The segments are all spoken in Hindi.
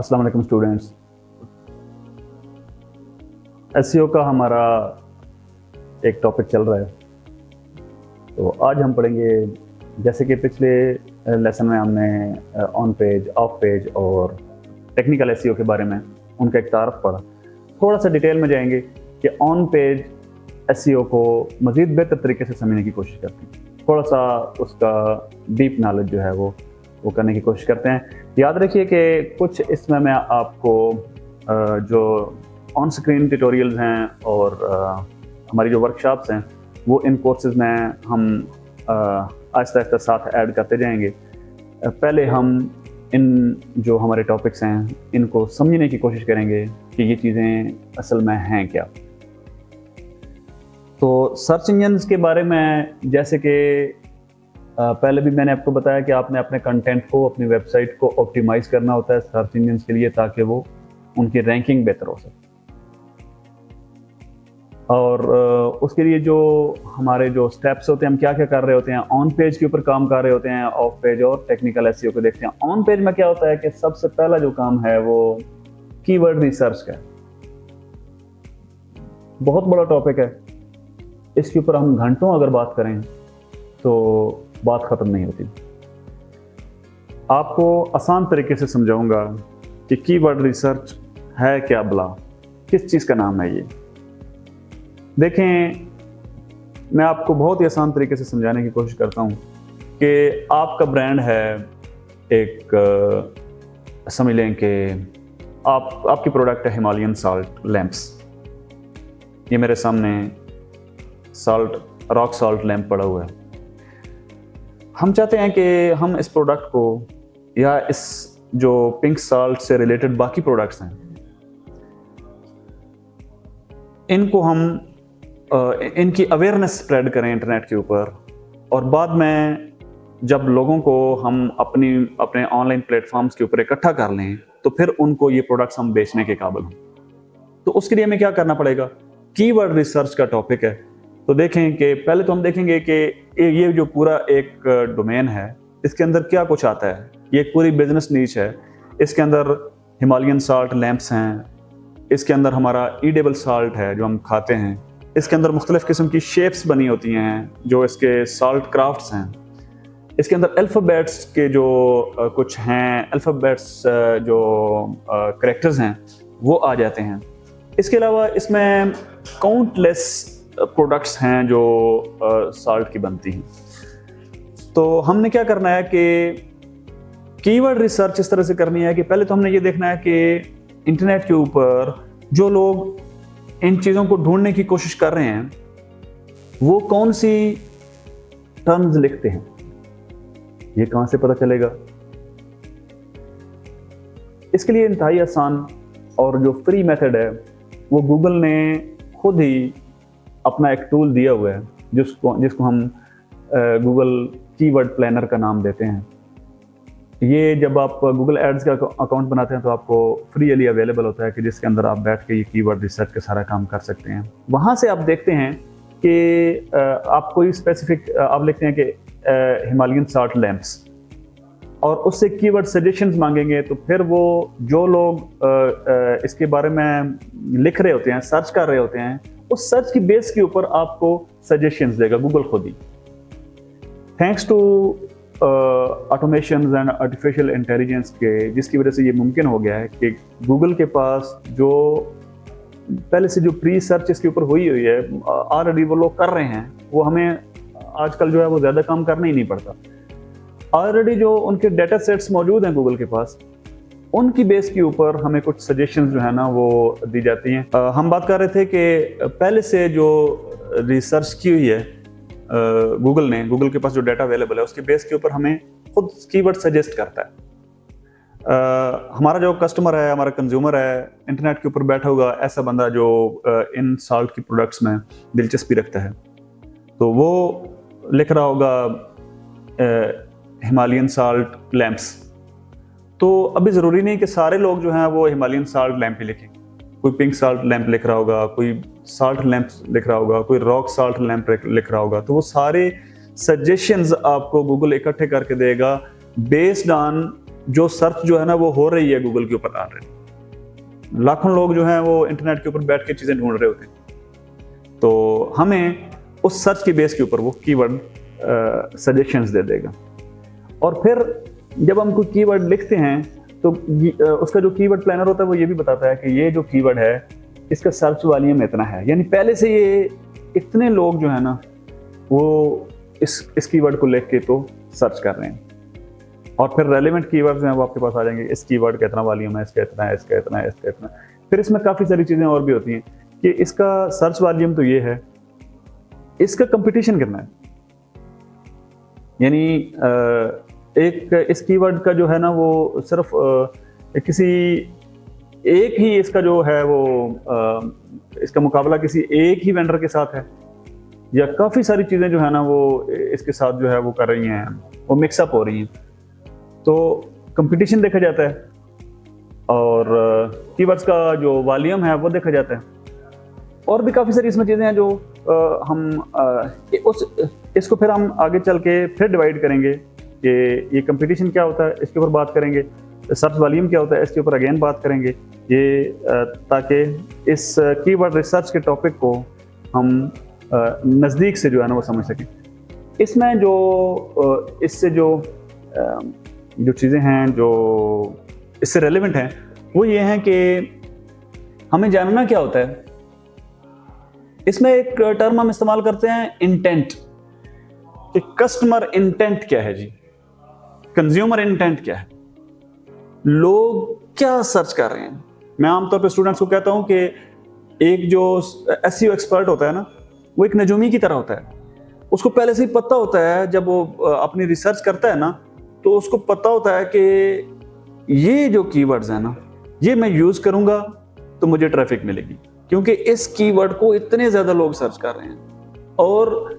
अस्सलाम वालेकुम स्टूडेंट्स। एसईओ का हमारा एक टॉपिक चल रहा है। तो आज हम पढ़ेंगे, जैसे कि पिछले लेसन में हमने ऑन पेज, ऑफ पेज और टेक्निकल एसईओ के बारे में उनका एक तारफ़ पढ़ा। थोड़ा सा डिटेल में जाएंगे कि ऑन पेज एसईओ को मज़ीद बेहतर तरीके से समझने की कोशिश करते हैं। थोड़ा सा उसका डीप नॉलेज जो है वो करने की कोशिश करते हैं। याद रखिए कि कुछ इसमें मैं आपको जो ऑन स्क्रीन ट्यूटोरियल्स हैं और हमारी जो वर्कशॉप्स हैं वो इन कोर्सेज में हम आहिस्ता आहिस्ता साथ ऐड करते जाएंगे। पहले हम इन जो हमारे टॉपिक्स हैं इनको समझने की कोशिश करेंगे कि ये चीज़ें असल में हैं क्या। तो सर्च इंजन्स के बारे में, जैसे कि पहले भी मैंने आपको बताया कि आपने अपने कंटेंट को, अपनी वेबसाइट को ऑप्टिमाइज करना होता है सर्च इंजन्स के लिए, ताकि वो उनकी रैंकिंग बेहतर हो सके। और उसके लिए जो हमारे जो स्टेप्स होते हैं, हम क्या क्या कर रहे होते हैं, ऑन पेज के ऊपर काम कर रहे होते हैं, ऑफ पेज और टेक्निकल एसईओ को देखते हैं। ऑन पेज में क्या होता है कि सबसे पहला जो काम है वो कीवर्ड रिसर्च का है। बहुत बड़ा टॉपिक है, इसके ऊपर हम घंटों अगर बात करें तो बात ख़त्म नहीं होती। आपको आसान तरीके से समझाऊंगा कि कीवर्ड रिसर्च है क्या, भला किस चीज़ का नाम है ये। देखें, मैं आपको बहुत ही आसान तरीके से समझाने की कोशिश करता हूँ कि आपका ब्रांड है एक, समझ लें कि आपकी प्रोडक्ट है हिमालयन साल्ट लैंप्स। ये मेरे सामने रॉक साल्ट लैंप पड़ा हुआ है। हम चाहते हैं कि हम इस प्रोडक्ट को, या इस जो पिंक साल्ट से रिलेटेड बाकी प्रोडक्ट्स हैं, इनको हम इनकी अवेयरनेस स्प्रेड करें इंटरनेट के ऊपर, और बाद में जब लोगों को हम अपने ऑनलाइन प्लेटफॉर्म्स के ऊपर इकट्ठा कर लें तो फिर उनको ये प्रोडक्ट्स हम बेचने के काबिल हों। तो उसके लिए हमें क्या करना पड़ेगा? कीवर्ड रिसर्च का टॉपिक है। तो देखें कि पहले तो हम देखेंगे कि ये जो पूरा एक डोमेन है, इसके अंदर क्या कुछ आता है। ये एक पूरी बिजनेस नीच है। इसके अंदर हिमालयन साल्ट लैंप्स हैं, इसके अंदर हमारा ईडेबल साल्ट है जो हम खाते हैं, इसके अंदर मुख्तलिफ किस्म की शेप्स बनी होती हैं जो इसके साल्ट क्राफ्ट्स हैं, इसके अंदर अल्फ़ाबेट्स के जो कुछ हैं, अल्फ़ाबेट्स जो करैक्टर्स हैं वो आ जाते हैं। इसके अलावा इसमें काउंटलेस प्रोडक्ट्स हैं जो साल्ट की बनती हैं। तो हमने क्या करना है कि कीवर्ड रिसर्च इस तरह से करनी है कि पहले तो हमने ये देखना है कि इंटरनेट के ऊपर जो लोग इन चीज़ों को ढूंढने की कोशिश कर रहे हैं वो कौन सी टर्म्स लिखते हैं। ये कहाँ से पता चलेगा? इसके लिए इंतहाई आसान और जो फ्री मेथड है वो गूगल ने खुद ही अपना एक टूल दिया हुआ है जिसको हम गूगल कीवर्ड प्लानर का नाम देते हैं। ये जब आप गूगल एड्स का अकाउंट बनाते हैं तो आपको फ्रीली अवेलेबल होता है कि जिसके अंदर आप बैठ के ये कीवर्ड रिसर्च का सारा काम कर सकते हैं। वहाँ से आप देखते हैं कि आप कोई स्पेसिफिक आप लिखते हैं कि हिमालयन साल्ट लैंप्स, और उससे कीवर्ड सजेशंस मांगेंगे। तो फिर वो जो लोग इसके बारे में लिख रहे होते हैं, सर्च कर रहे होते हैं, उस सर्च की बेस के ऊपर आपको सजेशंस देगा गूगल खुद ही। Thanks to automation and artificial intelligence के, जिसकी वजह से ये मुमकिन हो गया है कि गूगल के पास जो पहले से जो प्री सर्च इसके ऊपर हुई है ऑलरेडी वो लोग कर रहे हैं, वो हमें आजकल जो है वो ज़्यादा काम करना ही नहीं पड़ता। ऑलरेडी जो उनके डेटा सेट्स मौजूद हैं गूगल के पास, उनकी बेस के ऊपर हमें कुछ सजेशंस जो है ना वो दी जाती हैं। हम बात कर रहे थे कि पहले से जो रिसर्च की हुई है गूगल के पास जो डाटा अवेलेबल है उसके बेस के ऊपर हमें खुद कीवर्ड सजेस्ट करता है। हमारा जो कस्टमर है, हमारा कंज्यूमर है, इंटरनेट के ऊपर बैठा हुआ ऐसा बंदा जो इन साल्ट की प्रोडक्ट्स में दिलचस्पी रखता है, तो वो लिख रहा होगा हिमालयन साल्ट लैंप्स। तो अभी ज़रूरी नहीं कि सारे लोग जो हैं वो हिमालयन साल्ट लैंप ही लिखें। कोई पिंक साल्ट लैंप लिख रहा होगा, कोई साल्ट लैंप लिख रहा होगा, कोई रॉक साल्ट लैंप लिख रहा होगा। तो वो सारे सजेशंस आपको गूगल इकट्ठे करके देगा बेस्ड ऑन जो सर्च जो है ना वो हो रही है गूगल के ऊपर ऑलरेडी। लाखों लोग जो हैं वो इंटरनेट के ऊपर बैठ के चीज़ें ढूंढ रहे होते हैं, तो हमें उस सर्च की बेस के ऊपर वो कीवर्ड सजेशंस दे देगा। और फिर जब हम कोई कीवर्ड लिखते हैं तो उसका जो कीवर्ड प्लानर होता है वो ये भी बताता है कि ये जो कीवर्ड है इसका सर्च वॉल्यूम इतना है, यानी पहले से ये इतने लोग जो है ना वो इस कीवर्ड को लिख के तो सर्च कर रहे हैं। और फिर रेलेवेंट कीवर्ड्स हैं वो आपके पास आ जाएंगे, इस कीवर्ड का इतना वॉल्यूम है, इसका इतना है, इसका इतना है, इसका इतना। फिर इसमें काफ़ी सारी चीज़ें और भी होती हैं कि इसका सर्च वॉल्यूम तो ये है, इसका कंपटीशन कितना है, यानी एक इस कीवर्ड का जो है ना वो सिर्फ किसी एक ही इसका जो है वो इसका मुकाबला किसी एक ही वेंडर के साथ है, या काफ़ी सारी चीज़ें जो है ना वो इसके साथ जो है वो कर रही हैं, वो मिक्सअप हो रही हैं। तो कंपटीशन देखा जाता है और कीवर्ड्स का जो वॉल्यूम है वो देखा जाता है। और भी काफ़ी सारी इसमें चीज़ें हैं जो इसको फिर हम आगे चल के फिर डिवाइड करेंगे कि ये कंपटीशन क्या होता है, इसके ऊपर बात करेंगे। सर्च वॉल्यूम क्या होता है, इसके ऊपर अगेन बात करेंगे, ये ताकि इस कीवर्ड रिसर्च के टॉपिक को हम नज़दीक से जो है ना वो समझ सकें। इसमें जो इससे जो चीज़ें हैं जो इससे रेलेवेंट हैं वो ये हैं कि हमें जानना क्या होता है। इसमें एक टर्म हम इस्तेमाल करते हैं इंटेंट, कि कस्टमर इंटेंट क्या है जी, कंज्यूमर इंटेंट क्या है, लोग क्या सर्च कर रहे हैं। मैं आमतौर पे स्टूडेंट्स को कहता हूं कि एक जो एसईओ एक्सपर्ट होता है ना वो एक नजूमी की तरह होता है। उसको पहले से ही पता होता है, जब वो अपनी रिसर्च करता है ना तो उसको पता होता है कि ये जो कीवर्ड्स हैं ना ये मैं यूज़ करूंगा तो मुझे ट्रैफिक मिलेगी, क्योंकि इस कीवर्ड को इतने ज़्यादा लोग सर्च कर रहे हैं। और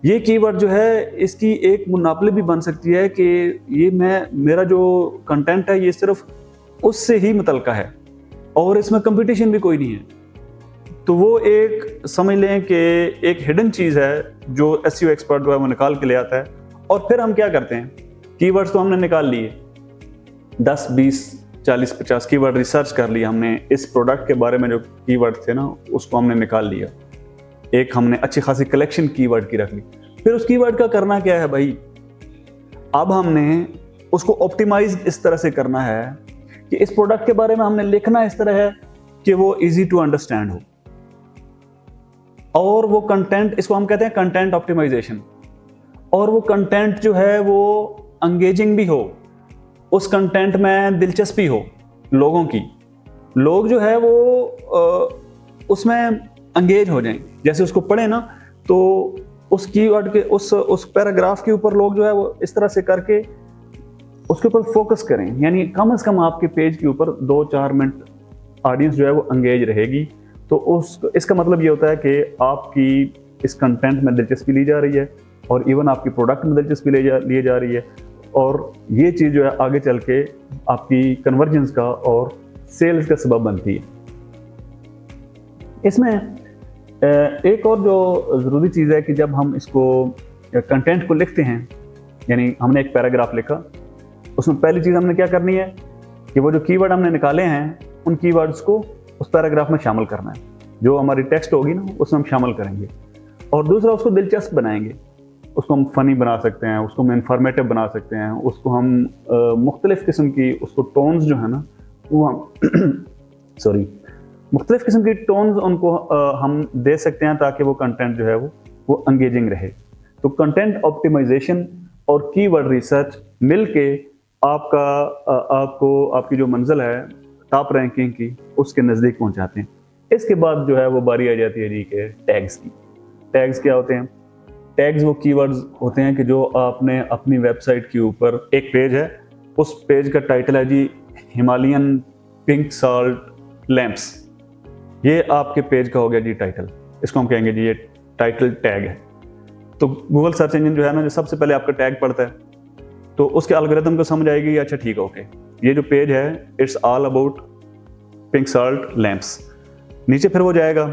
ये कीवर्ड जो है इसकी एक मुनाफले भी बन सकती है कि ये मेरा जो कंटेंट है ये सिर्फ उससे ही मुतल्का है और इसमें कंपटीशन भी कोई नहीं है। तो वो एक समझ लें कि एक हिडन चीज़ है जो एसईओ एक्सपर्ट जो है वो निकाल के ले आता है। और फिर हम क्या करते हैं, कीवर्ड्स तो हमने निकाल लिए, 10, 20, 40, 50 कीवर्ड रिसर्च कर लिया हमने। इस प्रोडक्ट के बारे में जो कीवर्ड थे ना उसको हमने निकाल लिया, एक हमने अच्छी खासी कलेक्शन कीवर्ड की रख ली। फिर उस कीवर्ड का करना क्या है भाई, अब हमने उसको ऑप्टिमाइज इस तरह से करना है कि इस प्रोडक्ट के बारे में हमने लिखना इस तरह है कि वो इजी टू अंडरस्टैंड हो, और वो कंटेंट, इसको हम कहते हैं कंटेंट ऑप्टिमाइजेशन। और वो कंटेंट जो है वो एंगेजिंग भी हो, उस कंटेंट में दिलचस्पी हो लोगों की, लोग जो है वो उसमें एंगेज हो जाएं। जैसे उसको पढ़े ना तो उस कीवर्ड के उस पैराग्राफ के ऊपर लोग जो है वो इस तरह से करके उसके ऊपर फोकस करें, यानी कम से कम आपके पेज के ऊपर 2-4 मिनट ऑडियंस जो है वो एंगेज रहेगी। तो इसका मतलब ये होता है कि आपकी इस कंटेंट में दिलचस्पी ली जा रही है और इवन आपकी प्रोडक्ट में दिलचस्पी ली जा रही है, और ये चीज़ जो है आगे चल के आपकी कन्वर्जेंस का और सेल्स का सबब बनती है। इसमें एक और जो ज़रूरी चीज़ है कि जब हम इसको कंटेंट को लिखते हैं, यानी हमने एक पैराग्राफ लिखा, उसमें पहली चीज़ हमने क्या करनी है कि वो जो कीवर्ड हमने निकाले हैं उन कीवर्ड्स को उस पैराग्राफ में शामिल करना है। जो हमारी टेक्स्ट होगी ना उसमें हम शामिल करेंगे। और दूसरा, उसको दिलचस्प बनाएंगे, उसको हम फ़नी बना सकते हैं, उसको हम इंफॉर्मेटिव बना सकते हैं, उसको हम मुख्तलिफ़ किस्म की उसको टोन्स जो है ना वो हम मुख्तलिफ़ किस्म की टोन्स उनको हम दे सकते हैं ताकि वो कंटेंट जो है वो एंगेजिंग रहे। तो कंटेंट ऑप्टिमाइजेशन और कीवर्ड रिसर्च मिलके आपको आपकी जो मंजिल है टॉप रैंकिंग की उसके नज़दीक पहुंचाते हैं। इसके बाद जो है वो बारी आ जाती है जी के टैग्स की। टैग्स क्या होते हैं? टैग्स वो कीवर्ड्स होते हैं कि जो आपने अपनी वेबसाइट के ऊपर, एक पेज है, उस पेज का टाइटल है जी हिमालयन पिंक साल्ट लैंप्स, ये आपके पेज का हो गया जी टाइटल। इसको हम कहेंगे जी ये टाइटल टैग है। तो गूगल सर्च इंजन जो है ना जो सबसे पहले आपका टैग पढ़ता है, तो उसके एल्गोरिथम को समझ आएगी अच्छा ठीक है, ओके, ये जो पेज है it's all about pink salt lamps. नीचे फिर वो जाएगा,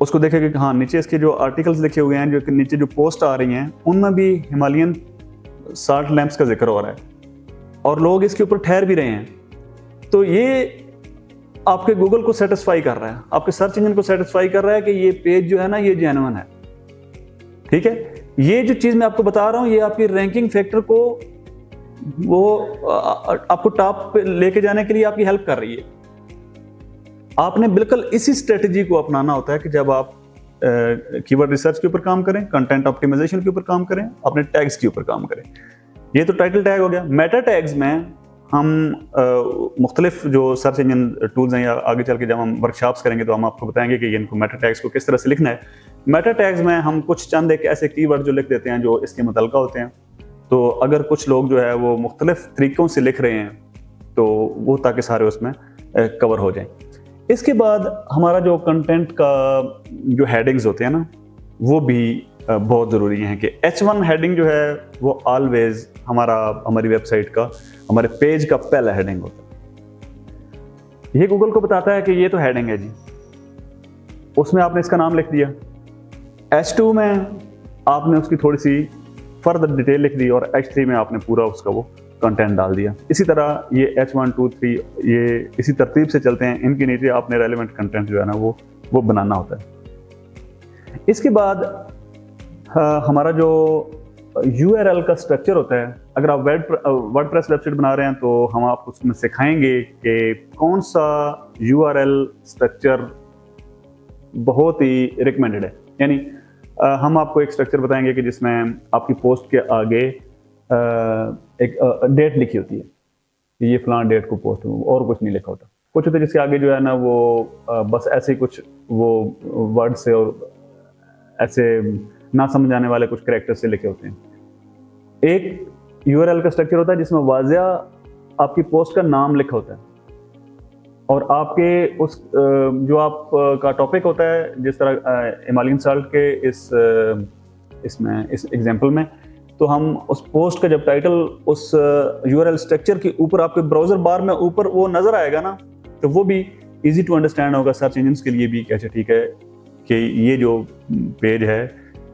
उसको देखेगा कि हाँ नीचे इसके जो आर्टिकल्स लिखे हुए हैं, जो नीचे जो पोस्ट आ रही हैं उनमें भी हिमालयन साल्ट लैंप्स का जिक्र हो रहा है। और लोग इसके ऊपर ठहर भी रहे हैं, तो ये आपके गूगल को सेटिस्फाई कर रहा है, आपके सर्च इंजन को सेटिस्फाई कर रहा है कि ये पेज जो है ना ये जेन्युइन है। ठीक है, ये जो चीज मैं आपको बता रहा हूं ये आपकी रैंकिंग फैक्टर को वो आपको टॉप पे लेके जाने के लिए आपकी हेल्प कर रही है। आपने बिल्कुल इसी स्ट्रेटजी को अपनाना होता है कि जब आप कीवर्ड रिसर्च के ऊपर काम करें, कंटेंट ऑप्टिमाइजेशन के ऊपर काम करें, अपने टैग्स के ऊपर काम करें। ये तो टाइटल टैग हो गया। मेटा टैग्स में हम मुख्तलिफ जो सर्च इंजन टूल्स हैं, या आगे चल के जब हम वर्कशॉप्स करेंगे तो हम आपको बताएंगे कि इनको मेटा टैग्स को किस तरह से लिखना है। मेटा टैग्स में हम कुछ चंद एक ऐसे कीवर्ड जो लिख देते हैं जो इसके मुतल्लिका होते हैं। तो अगर कुछ लोग जो है वो मुख्तलिफ तरीकों से लिख रहे हैं तो वो ताकि सारे उसमें कवर हो जाएं। इसके बाद हमारा जो कंटेंट का जो हेडिंग्स होते हैं ना वो भी बहुत ज़रूरी हैं कि H1 हेडिंग जो है वो ऑलवेज हमारी वेबसाइट का, हमारे पेज का पहला हेडिंग होता है। ये गूगल को बताता है कि ये तो हेडिंग है जी, उसमें आपने इसका नाम लिख दिया। H2 में आपने उसकी थोड़ी सी फर्दर डिटेल लिख दी और H3 में आपने पूरा उसका वो कंटेंट डाल दिया। इसी तरह ये H1, 2, 3 ये इसी तरतीब से चलते हैं। इनके नीचे आपने रेलेवेंट कंटेंट जो है ना वो बनाना होता है। इसके बाद हमारा जो URL का स्ट्रक्चर होता है, अगर आप वर्डप्रेस वेबसाइट बना रहे हैं तो हम आपको उसमें सिखाएंगे कि कौन सा URL स्ट्रक्चर बहुत ही रिकमेंडेड है। यानी हम आपको एक स्ट्रक्चर बताएंगे कि जिसमें आपकी पोस्ट के आगे एक डेट लिखी होती है कि ये फलां डेट को पोस्ट हो, और कुछ नहीं लिखा होता। कुछ होते जिसके आगे जो है ना वो बस ऐसे ही कुछ वो वर्ड से और ऐसे ना समझ आने वाले कुछ कैरेक्टर से लिखे होते हैं। एक URL का स्ट्रक्चर होता है जिसमें वाज़िया आपकी पोस्ट का नाम लिखा होता है और आपके उस जो आप का टॉपिक होता है, जिस तरह हिमालयन साल्ट के इस एग्जांपल में, तो हम उस पोस्ट का जब टाइटल उस URL स्ट्रक्चर के ऊपर आपके ब्राउजर बार में ऊपर वो नजर आएगा ना, तो वो भी इजी टू अंडरस्टैंड होगा सर्च इंजन के लिए भी कि अच्छा ठीक है कि ये जो पेज है,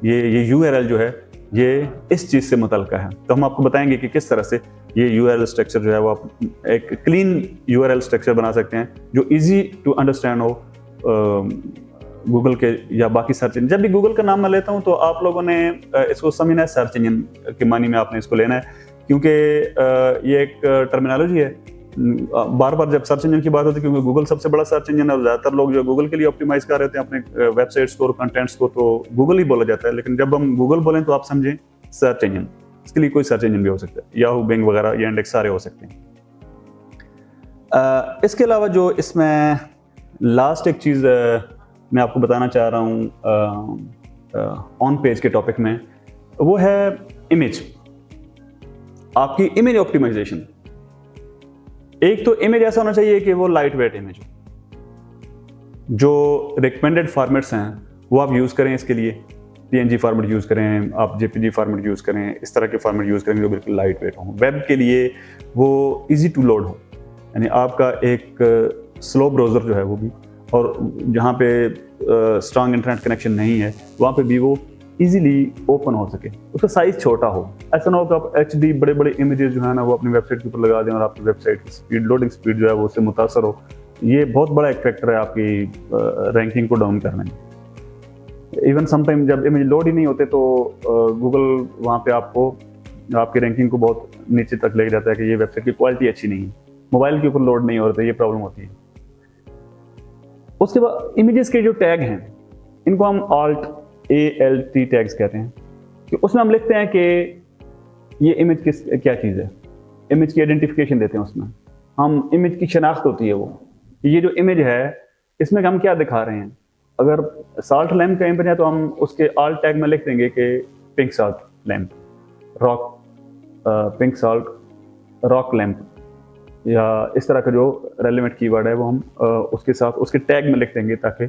ये URL जो है ये इस चीज़ से मुतल्लिका है। तो हम आपको बताएंगे कि किस तरह से ये URL स्ट्रक्चर जो है वो आप एक क्लीन URL स्ट्रक्चर बना सकते हैं जो इजी टू अंडरस्टैंड हो गूगल के या बाकी सर्च इंजन। जब भी गूगल का नाम मैं लेता हूं तो आप लोगों ने इसको समझना है सर्च इंजन के मानी में आपने इसको लेना है, क्योंकि ये एक टर्मिनोलॉजी है। बार बार जब सर्च इंजन की बात होती है, क्योंकि गूगल सबसे बड़ा सर्च इंजन है और ज़्यादातर लोग जो गूगल के लिए ऑप्टिमाइज कर रहे होते हैं अपने वेबसाइट्स को और कंटेंट्स को, तो गूगल ही बोला जाता है। लेकिन जब हम गूगल बोलें तो आप समझें सर्च इंजन, इसके लिए कोई सर्च इंजन भी हो सकता है, याहू, बिंग वगैरह, ये इंडेक्स सारे हो सकते हैं। इसके अलावा जो इसमें लास्ट एक चीज़ मैं आपको बताना चाह रहा हूँ ऑन पेज के टॉपिक में, वो है इमेज, आपकी इमेज ऑप्टिमाइजेशन। एक तो इमेज ऐसा होना चाहिए कि वो लाइट वेट इमेज हो, जो रिकमेंडेड फॉर्मेट्स हैं वो आप यूज़ करें। इसके लिए PNG फॉर्मेट यूज़ करें, आप JPG फॉर्मेट यूज़ करें, इस तरह के फॉर्मेट यूज़ करेंगे जो बिल्कुल लाइट वेट हो। वेब के लिए वो इजी टू लोड हो, यानी आपका एक स्लो ब्राउज़र जो है वो भी, और जहाँ पे स्ट्रॉन्ग इंटरनेट कनेक्शन नहीं है वहाँ पे भी वो इजीली ओपन हो सके, उसका साइज़ छोटा हो। ऐसा ना हो कि आप HD बड़े बड़े इमेजेस जो है ना वो अपनी वेबसाइट के ऊपर लगा दें और आपकी वेबसाइट की स्पीड, लोडिंग स्पीड जो है वो उससे मुतासर हो। ये बहुत बड़ा एक फैक्टर है आपकी रैंकिंग को डाउन करने में। इवन समटाइम जब इमेज लोड ही नहीं होते तो गूगल वहाँ पे आपको आपकी रैंकिंग को बहुत नीचे तक ले जाता है कि ये वेबसाइट की क्वालिटी अच्छी नहीं है, मोबाइल के ऊपर लोड नहीं हो रहा था, ये प्रॉब्लम होती है। उसके बाद इमेजेस के जो टैग हैं इनको हम ALT टैग्स कहते हैं, कि उसमें हम लिखते हैं कि ये इमेज क्या चीज़ है, इमेज की आइडेंटिफिकेशन देते हैं। उसमें हम इमेज की शनाख्त होती है वो, ये जो इमेज है इसमें हम क्या दिखा रहे हैं। अगर साल्ट लैम्प का इमेज है तो हम उसके ऑल टैग में लिख देंगे कि pink salt lamp, rock pink salt rock lamp, या इस तरह का जो रेलेवेंट कीवर्ड है वो हम उसके साथ उसके टैग में लिख देंगे, ताकि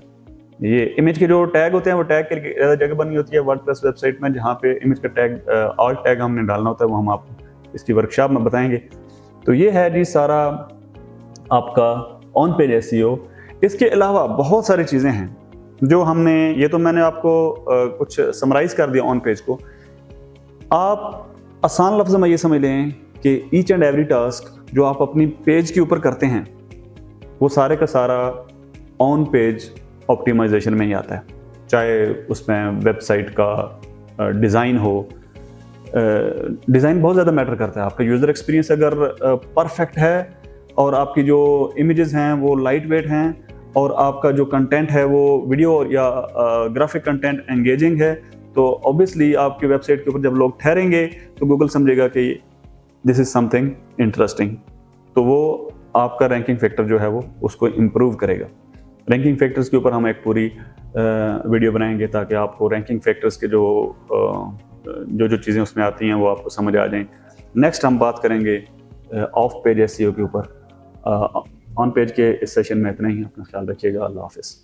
ये इमेज के जो टैग होते हैं वो टैग के लिए ज़्यादा जगह बनी होती है वर्डप्रेस वेबसाइट में, जहाँ पे इमेज का टैग ऑल टैग हमने डालना होता है, वो हम आपको इसकी वर्कशॉप में बताएंगे। तो ये है जी सारा आपका ऑन पेज SEO। इसके अलावा बहुत सारी चीज़ें हैं जो हमने, ये तो मैंने आपको कुछ समराइज कर दिया ऑन पेज को। आप आसान लफ्ज़ में ये समझ लें कि ईच एंड एवरी टास्क जो आप अपनी पेज के ऊपर करते हैं वो सारे का सारा ऑन पेज ऑप्टिमाइजेशन में ही आता है। चाहे उसमें वेबसाइट का डिज़ाइन हो, डिज़ाइन बहुत ज़्यादा मैटर करता है। आपका यूज़र एक्सपीरियंस अगर परफेक्ट है और आपकी जो इमेजेस हैं वो लाइट वेट हैं और आपका जो कंटेंट है वो वीडियो या ग्राफिक कंटेंट एंगेजिंग है, तो ऑब्वियसली आपकी वेबसाइट के ऊपर जब लोग ठहरेंगे तो गूगल समझेगा कि दिस इज़ समथिंग इंटरेस्टिंग, तो वो आपका रैंकिंग फैक्टर जो है वो उसको इम्प्रूव करेगा। रैंकिंग फैक्टर्स के ऊपर हम एक पूरी वीडियो बनाएंगे ताकि आपको रैंकिंग फैक्टर्स के जो चीज़ें उसमें आती हैं वो आपको समझ आ जाएं। नेक्स्ट हम बात करेंगे ऑफ पेज एसईओ के ऊपर। ऑन पेज के इस सेशन में इतना ही। अपना ख्याल रखिएगा। अल्लाह हाफिज़।